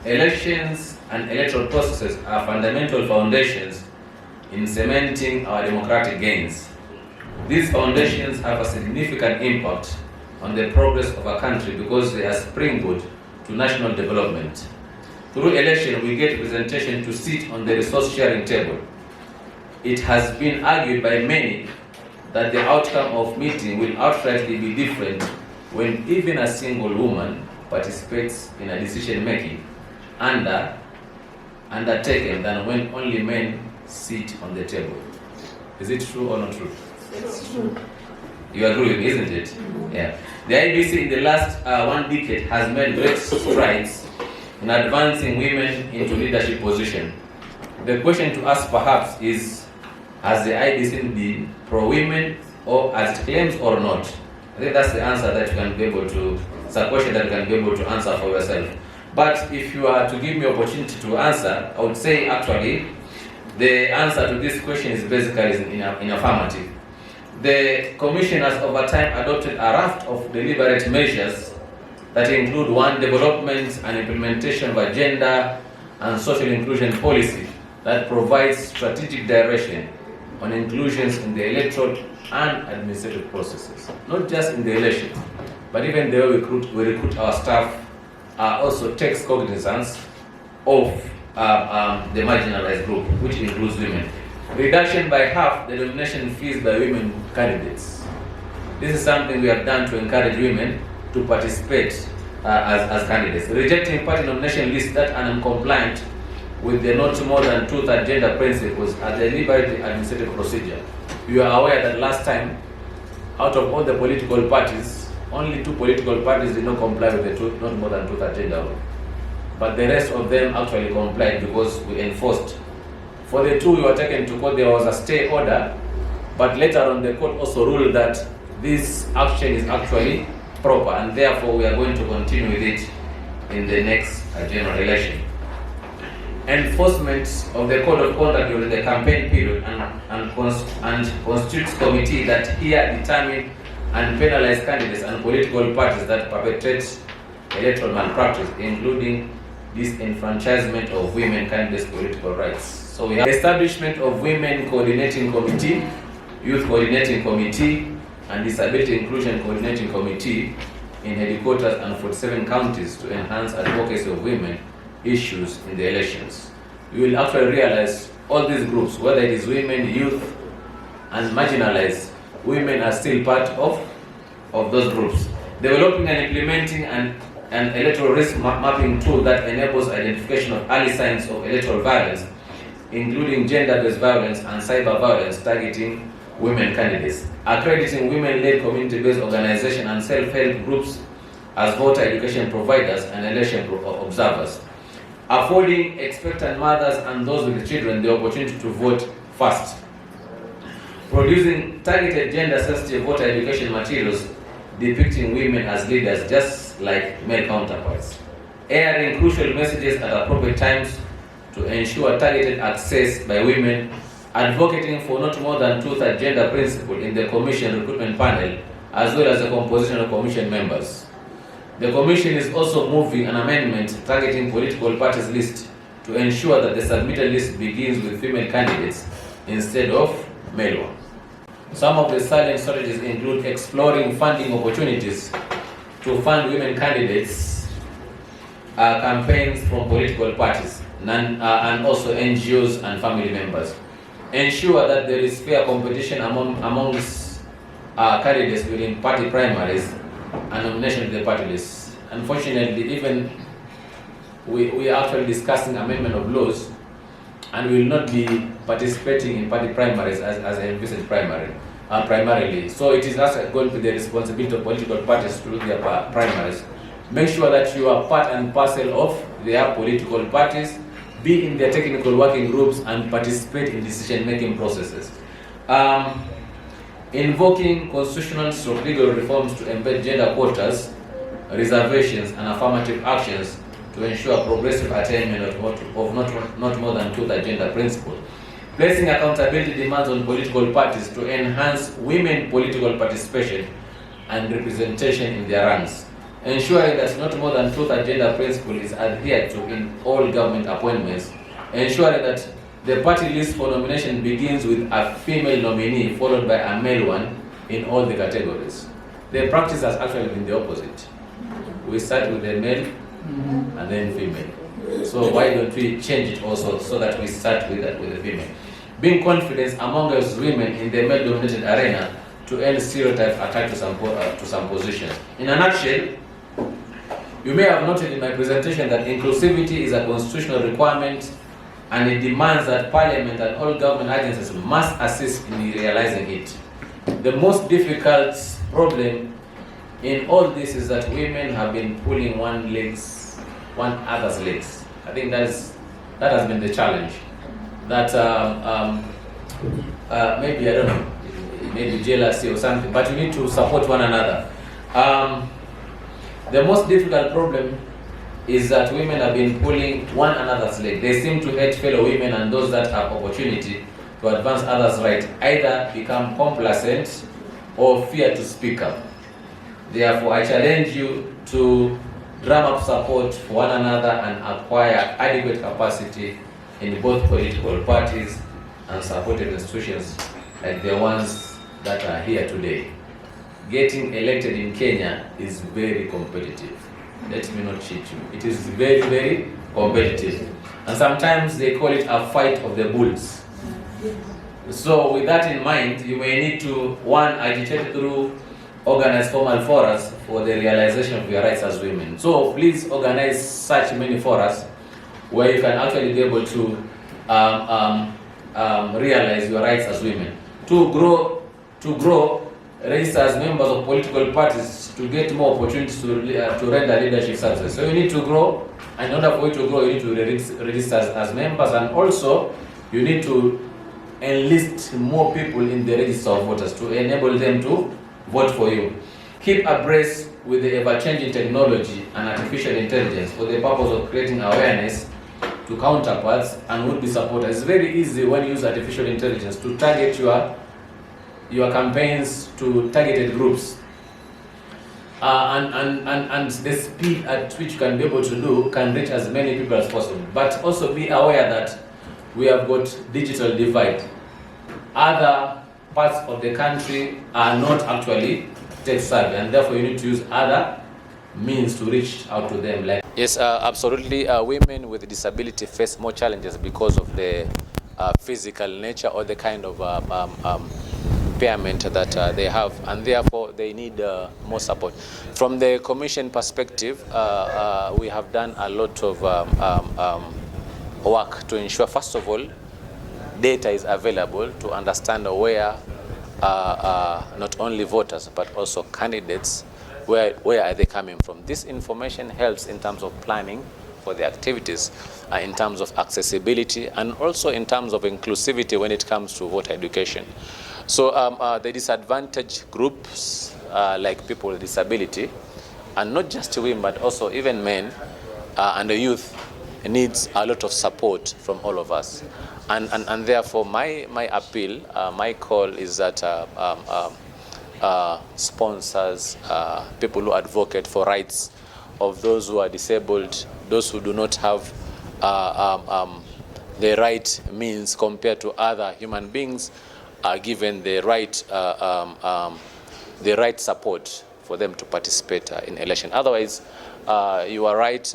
elections and electoral processes are fundamental foundations in cementing our democratic gains. These foundations have a significant impact on the progress of our country because they are springboard to national development. Through election, we get representation to sit on the resource sharing table. It has been argued by many that the outcome of meeting will outrightly be different when even a single woman participates in a decision making undertaken than when only men sit on the table. Is it true or not true? It's true. You agree with me, isn't it? Yeah. The IEBC in the last 1 decade has made great strides in advancing women into leadership position. The question to ask perhaps is, has the IEBC been pro-women or as it claims or not? I think that's the answer that you can be able to, it's a question that you can be able to answer for yourself. But if you are to give me opportunity to answer, I would say actually the answer to this question is basically in affirmative. The Commission has over time adopted a raft of deliberate measures that include one, development and implementation of a gender and social inclusion policy that provides strategic direction on inclusions in the electoral and administrative processes, not just in the election, but even the way we recruit our staff also takes cognizance of the marginalized group, which includes women. Reduction by half the nomination fees by women candidates. This is something we have done to encourage women to participate as candidates. Rejecting party nomination lists that are non-compliant with the not more than 2/3 gender principles as a deliberate administrative procedure. You are aware that last time, out of all the political parties, only 2 political parties did not comply with the not more than 2/3 gender rule. But the rest of them actually complied because we enforced. For the 2 we were taken to court, there was a stay order, but later on the court also ruled that this action is actually proper, and therefore we are going to continue with it in the next general election. Enforcement of the code of conduct during the campaign period and constitutes committee that here determine and penalize candidates and political parties that perpetrate electoral malpractice, including disenfranchisement of women candidates' political rights. So we have establishment of women coordinating committee, youth coordinating committee, and disability inclusion coordinating committee in headquarters and 47 counties to enhance advocacy of women issues in the elections. You will actually realize all these groups, whether it is women, youth, and marginalized, women are still part of those groups. Developing and implementing an electoral risk mapping tool that enables identification of early signs of electoral violence, including gender-based violence and cyber violence targeting women candidates. Accrediting women-led community-based organizations and self-help groups as voter education providers and election observers. Affording expectant mothers and those with children the opportunity to vote first. Producing targeted gender-sensitive voter education materials depicting women as leaders just like male counterparts. Airing crucial messages at appropriate times to ensure targeted access by women. Advocating for not more than 2/3 gender principle in the Commission recruitment panel, as well as the composition of Commission members. The Commission is also moving an amendment targeting political parties list to ensure that the submitted list begins with female candidates instead of male ones. Some of the salient strategies include exploring funding opportunities to fund women candidates campaigns from political parties and also NGOs and family members. Ensure that there is fair competition amongst candidates within party primaries and nomination to the party list. Unfortunately, even we are actually discussing amendment of laws, and we will not be participating in party primaries as a envisaged primarily. So it is also going to be the responsibility of political parties to do their primaries. Make sure that you are part and parcel of their political parties, be in their technical working groups, and participate in decision-making processes. Invoking constitutional or legal reforms to embed gender quotas, reservations, and affirmative actions to ensure progressive attainment of not more than 2/3 gender principle. Placing accountability demands on political parties to enhance women political participation and representation in their ranks. ensuring that not more than two-thirds gender principle is adhered to in all government appointments, ensuring that the party list for nomination begins with a female nominee followed by a male one in all the categories. The practice has actually been the opposite. We start with the male and then female. So why don't we change it also so that we start with the female? Being confident among us women in the male-dominated arena to end stereotypes attached to some positions. In a nutshell, you may have noted in my presentation that inclusivity is a constitutional requirement, and it demands that Parliament and all government agencies must assist in realizing it. The most difficult problem in all this is that women have been pulling one other's legs. I think that has been the challenge. That maybe, I don't know, maybe jealousy or something, but you need to support one another. The most difficult problem is that women have been pulling one another's leg. They seem to hate fellow women and those that have opportunity to advance others' rights, either become complacent or fear to speak up. Therefore, I challenge you to drum up support for one another and acquire adequate capacity in both political parties and supportive institutions like the ones that are here today. Getting elected in Kenya is very competitive. Let me not cheat you. It is very, very competitive. And sometimes they call it a fight of the bulls. So with that in mind, you may need to, one, agitate through organized formal forums for the realization of your rights as women. So please organize such many forums where you can actually be able to realize your rights as women. To grow, register as members of political parties to get more opportunities to render leadership services. So you need to grow, and in order for you to grow, you need to register as members, and also you need to enlist more people in the register of voters to enable them to vote for you. Keep abreast with the ever-changing technology and artificial intelligence for the purpose of creating awareness to counterparts and would-be supporters. It's very easy when you use artificial intelligence to target your campaigns to targeted groups. And the speed at which you can be able to do can reach as many people as possible. But also be aware that we have got digital divide. Other parts of the country are not actually tech savvy, and therefore you need to use other means to reach out to them. Yes, absolutely. Women with disability face more challenges because of the physical nature or the kind of impairment that they have, and therefore they need more support. From the Commission perspective, we have done a lot of work to ensure, first of all, data is available to understand where not only voters but also candidates, where are they coming from. This information helps in terms of planning for the activities, in terms of accessibility, and also in terms of inclusivity when it comes to voter education. So the disadvantaged groups like people with disability, and not just women but also even men and the youth, needs a lot of support from all of us. And therefore my appeal, my call is that sponsors, people who advocate for rights of those who are disabled, those who do not have the right means compared to other human beings, are given the right support for them to participate in election. Otherwise, you are right.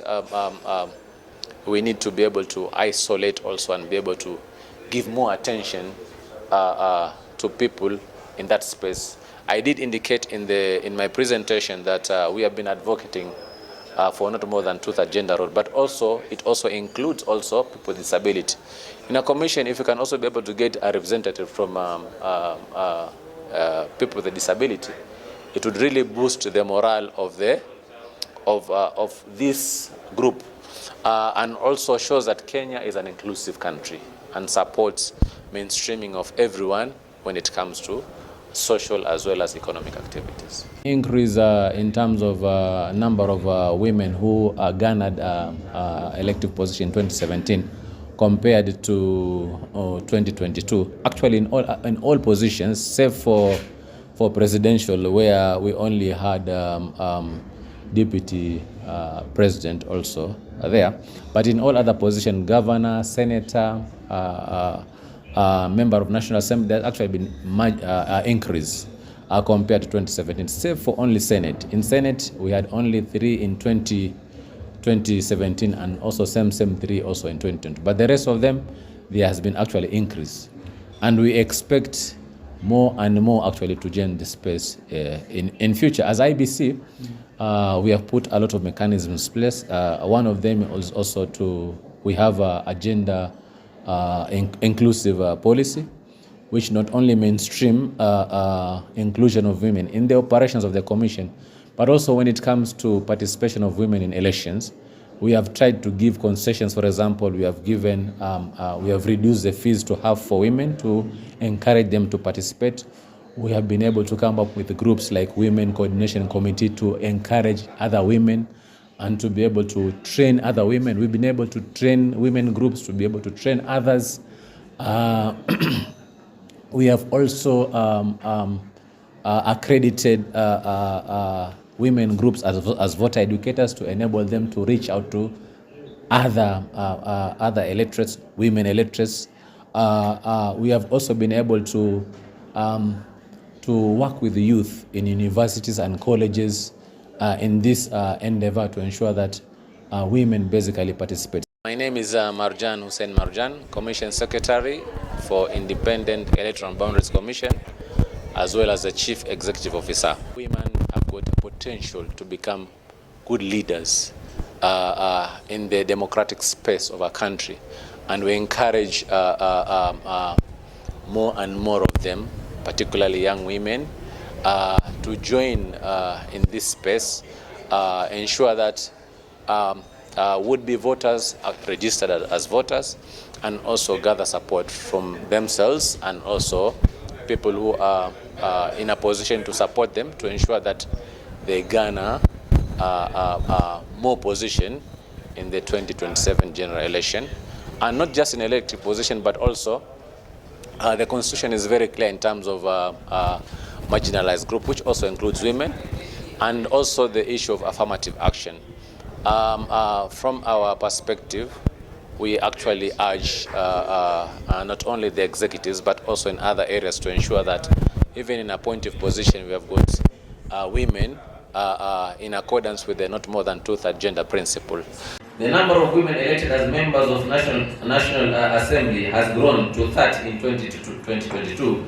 We need to be able to isolate also and be able to give more attention to people in that space. I did indicate in my presentation that we have been advocating for not more than two-thirds gender role, but also it also includes also people with disability. In a commission, if you can also be able to get a representative from people with a disability, it would really boost the morale of this group, and also shows that Kenya is an inclusive country and supports mainstreaming of everyone when it comes to social as well as economic activities. Increase in terms of number of women who garnered elective position in 2017 compared to 2022. Actually, in all positions, save for presidential, where we only had deputy president also there. But in all other positions, governor, senator, member of National Assembly, there's actually been increase compared to 2017, save for only Senate. In Senate, we had only 3 in 2017 and also same 3 also in 2020. But the rest of them, there has been actually increase. And we expect more and more actually to join the space in future. As IEBC, we have put a lot of mechanisms in place. One of them is also we have a gender inclusive policy, which not only mainstream inclusion of women in the operations of the Commission, but also when it comes to participation of women in elections. We have tried to give concessions. For example, we have reduced the fees to have for women to encourage them to participate. We have been able to come up with groups like Women Coordination Committee to encourage other women and to be able to train other women. We've been able to train women groups to be able to train others. We have also accredited women groups as voter educators to enable them to reach out to other electorates, women electorates. We have also been able to work with the youth in universities and colleges in this endeavor to ensure that women basically participate. My name is Marjan Hussein Marjan, Commission Secretary for Independent Electoral Boundaries Commission, as well as the Chief Executive Officer. Women have got a potential to become good leaders in the democratic space of our country, and we encourage more and more of them, particularly young women, to join in this space, ensure that would-be voters are registered as voters, and also gather support from themselves and also people who are in a position to support them to ensure that they garner more position in the 2027 general election. And not just in elected position, but also the Constitution is very clear in terms of marginalized group, which also includes women, and also the issue of affirmative action. From our perspective, we actually urge not only the executives, but also in other areas to ensure that even in appointive position, we have got women in accordance with the not more than 2/3 gender principle. The number of women elected as members of National Assembly has grown to 30 in 2022,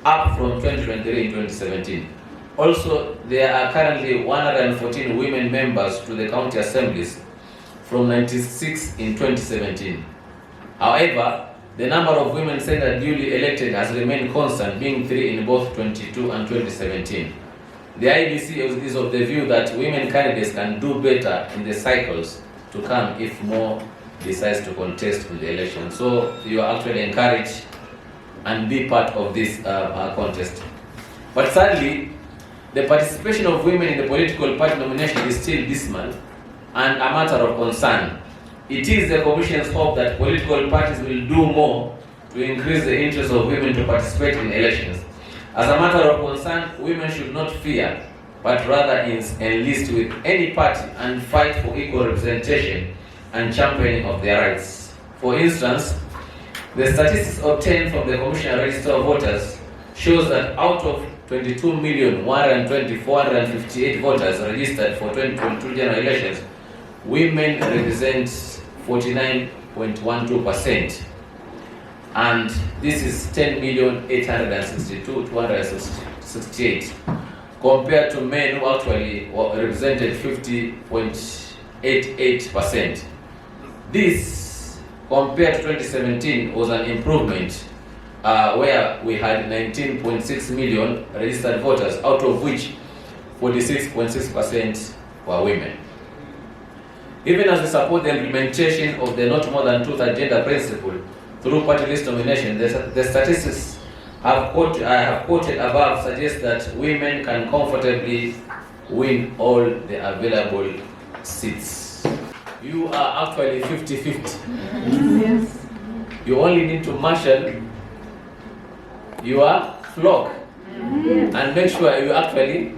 up from 2023 in 2017. Also, there are currently 114 women members to the county assemblies, from 96 in 2017. However, the number of women senators duly elected has remained constant, being 3 in both 2022 and 2017. The IEBC is of the view that women candidates can do better in the cycles to come if more decides to contest in the election. So you are actually encouraged and be part of this contest. But sadly, the participation of women in the political party nomination is still dismal and a matter of concern. It is the Commission's hope that political parties will do more to increase the interest of women to participate in elections. As a matter of concern, women should not fear, but rather enlist with any party and fight for equal representation and championing of their rights. For instance, the statistics obtained from the Commission Register of Voters shows that out of 22,120,458 voters registered for 2022 general elections, women represent 49.12%, and this is 10,862,268, compared to men who actually represented 50.88%. This, compared to 2017, was an improvement, where we had 19.6 million registered voters, out of which 46.6% were women. Even as we support the implementation of the not more than 2/3 gender principle through party list nomination, the statistics I have quoted above suggest that women can comfortably win all the available seats. You are actually 50-50. Yes. You only need to marshal your flock and make sure you actually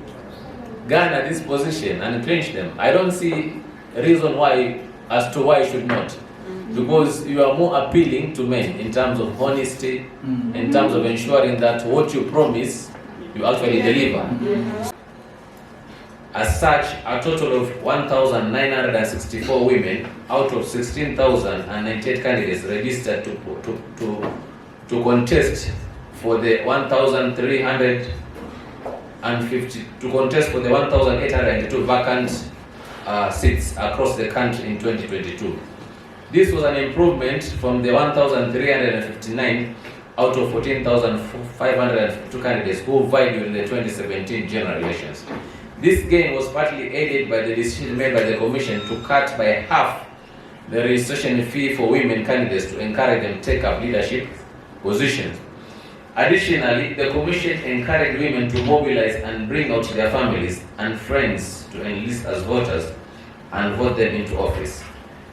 garner this position and clinch them. I don't see a reason why as to why you should not. Because you are more appealing to men in terms of honesty, in terms of ensuring that what you promise, you actually deliver. As such, a total of 1,964 women out of 16,098 candidates registered to contest for the 1,882 vacant seats across the country in 2022. This was an improvement from the 1,359 out of 14,502 candidates who vied during the 2017 general elections. This gain was partly aided by the decision made by the Commission to cut by half the registration fee for women candidates to encourage them to take up leadership positions. Additionally, the Commission encouraged women to mobilize and bring out their families and friends to enlist as voters and vote them into office.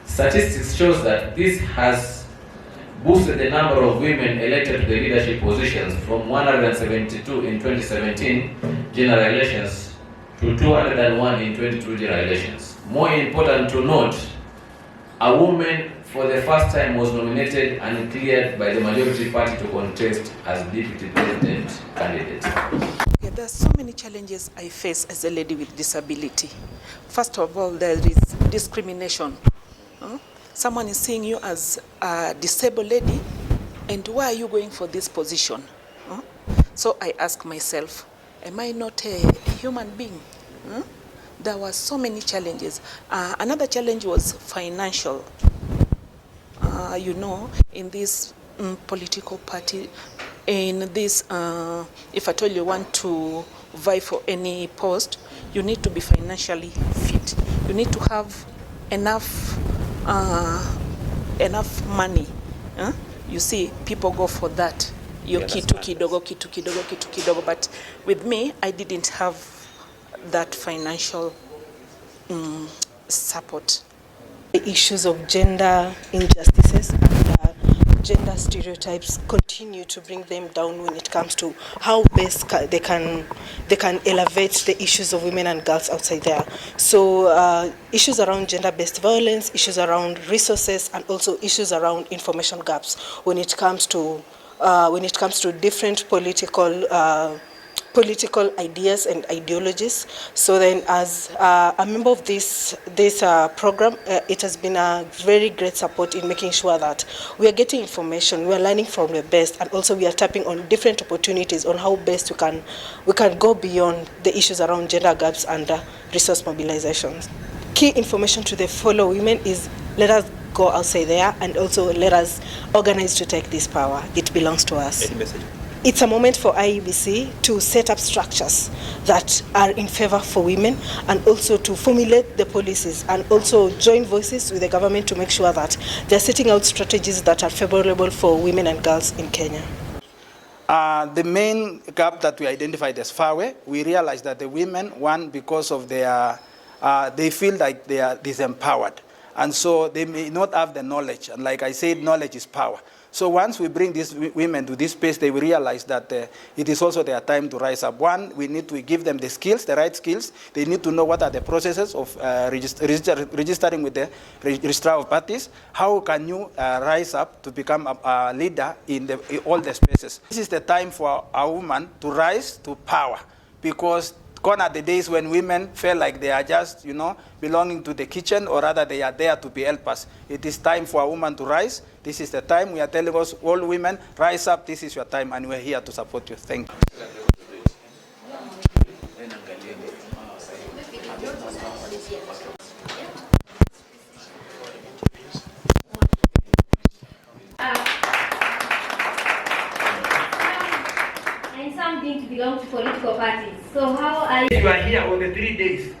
Statistics shows that this has boosted the number of women elected to the leadership positions from 172 in 2017 general elections to 201 in 22 general elections. More important to note, a woman for the first time was nominated and cleared by the majority party to contest as deputy president candidate. Yeah, there are so many challenges I face as a lady with disability. First of all, there is discrimination. Someone is seeing you as a disabled lady, and why are you going for this position? So I ask myself, am I not a human being? There were so many challenges. Another challenge was financial. You know, in this political party, in this, if at all you want to vie for any post, you need to be financially fit. You need to have enough money. You see, people go for that. Kitu kidogo. But with me, I didn't have that financial support. The issues of gender injustices and gender stereotypes continue to bring them down when it comes to how best they can elevate the issues of women and girls outside there. So issues around gender-based violence, issues around resources, and also issues around information gaps when it comes to different political ideas and ideologies. So then, as a member of this program, it has been a very great support in making sure that we are getting information, we are learning from the best, and also we are tapping on different opportunities on how best we can go beyond the issues around gender gaps and resource mobilizations. Key information to the fellow women is, let us go outside there and also let us organize to take this power. It belongs to us. Any message? It's a moment for IEBC to set up structures that are in favor for women, and also to formulate the policies and also join voices with the government to make sure that they're setting out strategies that are favorable for women and girls in Kenya. The main gap that we identified as far away, we realized that the women, one, because of their, they feel like they are disempowered. And so they may not have the knowledge. And like I said, knowledge is power. So once we bring these women to this space, they will realize that it is also their time to rise up. One, we need to give them the skills, the right skills. They need to know what are the processes of registering with the registrar of parties. How can you rise up to become a leader in all the spaces? This is the time for a woman to rise to power, because gone are the days when women feel like they are just, belonging to the kitchen, or rather they are there to be helpers. It is time for a woman to rise. This is the time. We are telling us, all women, rise up. This is your time, and we're here to support you. Thank you. And something to belong to political parties. So how are you? You are here on the 3 days.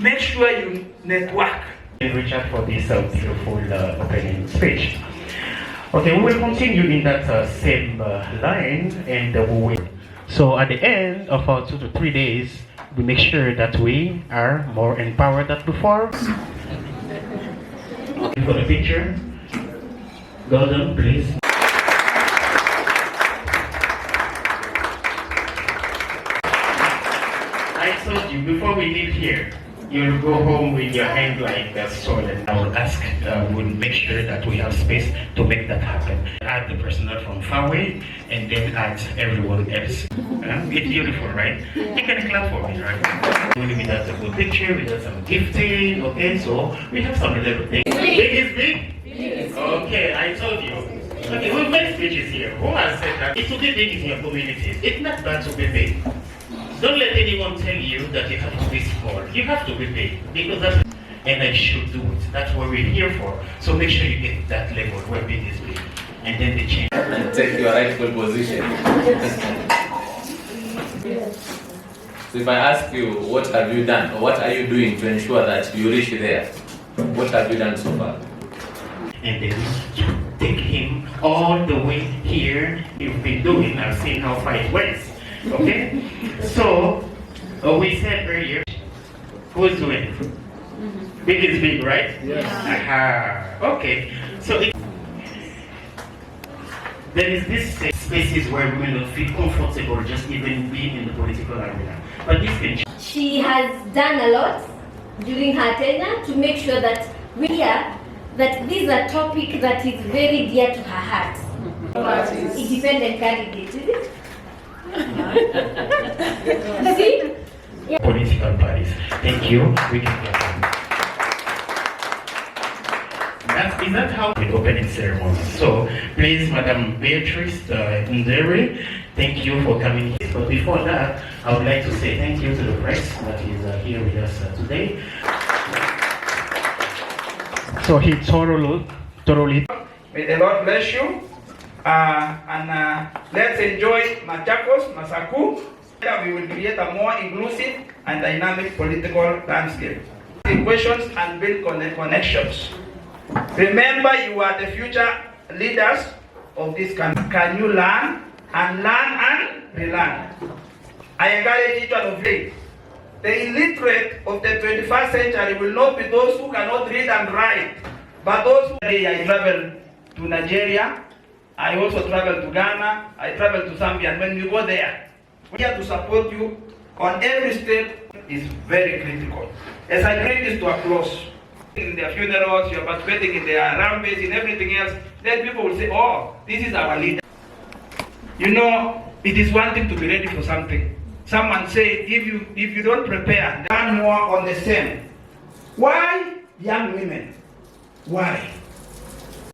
Make sure you network. Richard, for this beautiful opening speech. Okay, we will continue in that same line, and we will. So at the end of our 2 to 3 days, we make sure that we are more empowered than before. Okay, for the picture, Gordon, please. I told you, before we leave here, you'll go home with your hand like swollen. I will ask, we'll make sure that we have space to make that happen. Add the personnel from Fairway and then add everyone else. It's beautiful, right? Yeah. You can clap for me, right? We got a good picture, we got some gifting, okay? So we have some little things. Big is big? Yes. Okay, I told you. Okay, we've made speeches here. Who has said that? It's to be big in your communities. It's not bad to be big. Don't let anyone tell you that you have to be small. You have to be big, because that's, and I should do it. That's what we're here for. So make sure you get that level where big is big, and then they change. And take your rightful position. So if I ask you, what have you done, or what are you doing to ensure that you reach there? What have you done so far? And then take him all the way here. You've been doing. I've seen how far it went. Okay, so we said earlier, who's doing it? Big is big, right? Yeah. Okay, so there is this spaces where we will not feel comfortable just even being in the political arena. But this can change. She has done a lot during her tenure to make sure that we hear that this is a topic that is very dear to her heart. Independent candidate, is it? See? Yeah. Political parties. Thank you. We can get them. Is that how we opening ceremony? So please, Madam Beatrice Ndere, thank you for coming here. But before that, I would like to say thank you to the press that is here with us today. So he thoroughly. May the Lord bless you. Let's enjoy Machakos, Masaku. We will create a more inclusive and dynamic political landscape. Questions and build connections. Remember, you are the future leaders of this country. Can you learn and relearn? I encourage each one of you. The illiterate of the 21st century will not be those who cannot read and write, but those who I travel to Nigeria. I also travel to Ghana, I travel to Zambia, and when we go there, we have to support you on every step is very critical. As I bring this to a close, in their funerals, you're participating in their rampage, in everything else, then people will say, oh, this is our leader. You know, it is one thing to be ready for something. Someone said, if you don't prepare, learn more on the same. Why young women? Why?